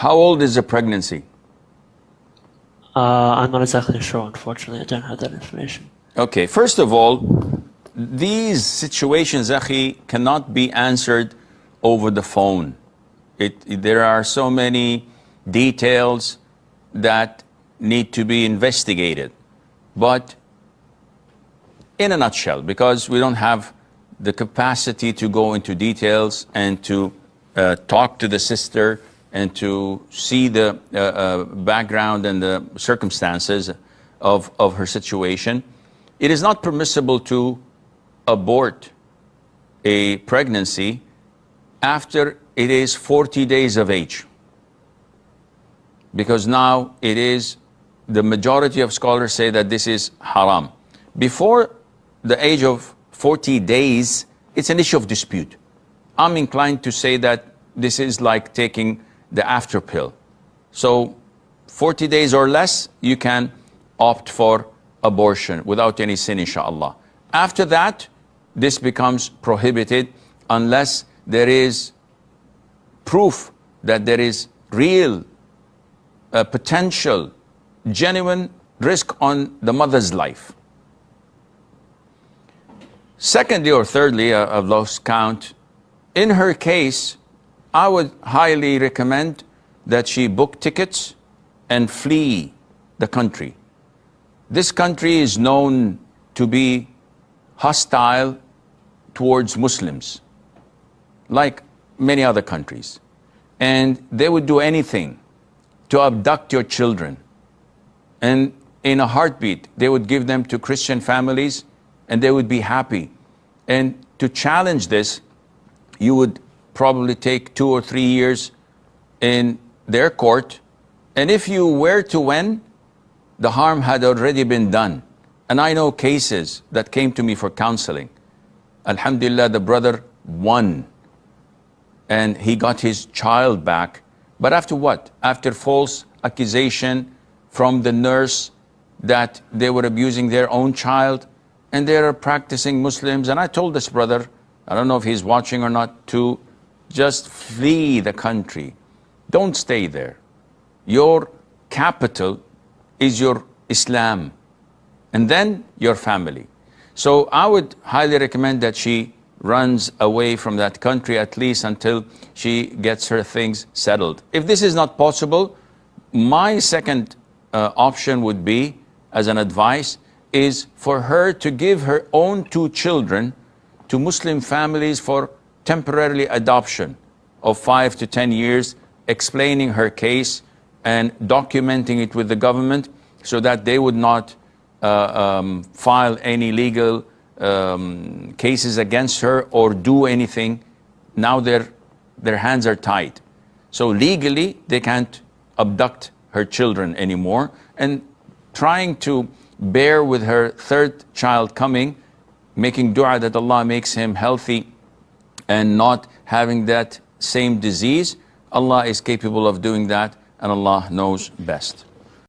How old is the pregnancy? I'm not exactly sure, unfortunately. I don't have that information. Okay, first of all, these situations, Akhi, cannot be answered over the phone. There are so many details that need to be investigated. But in a nutshell, because we don't have the capacity to go into details and to talk to the sister and to see the background and the circumstances of her situation, it is not permissible to abort a pregnancy after it is 40 days of age. Because now it is, the majority of scholars say that this is haram. Before the age of 40 days, it's an issue of dispute. I'm inclined to say that this is like taking the after pill. So 40 days or less, you can opt for abortion without any sin, inshallah. After that, this becomes prohibited unless there is proof that there is real potential, genuine risk on the mother's life. Secondly or thirdly, I've lost count, in her case, I would highly recommend that she book tickets and flee the country. This country is known to be hostile towards Muslims, like many other countries. And they would do anything to abduct your children. And in a heartbeat, they would give them to Christian families and they would be happy. And to challenge this, you would probably take 2 or 3 years in their court. And if you were to win, the harm had already been done. And I know cases that came to me for counseling. Alhamdulillah, the brother won. And he got his child back. But after what? After false accusation from the nurse that they were abusing their own child. And they are practicing Muslims. And I told this brother, I don't know if he's watching or not, to just flee the country. Don't stay there. Your capital is your Islam, and then your family. So I would highly recommend that she runs away from that country at least until she gets her things settled. If this is not possible, my second option would be, as an advice, is for her to give her own 2 children to Muslim families for temporarily adoption of 5 to 10 years, explaining her case and documenting it with the government so that they would not file any legal cases against her or do anything. Now their hands are tied. So legally, they can't abduct her children anymore. And trying to bear with her 3rd child coming, making dua that Allah makes him healthy and not having that same disease, Allah is capable of doing that, and Allah knows best.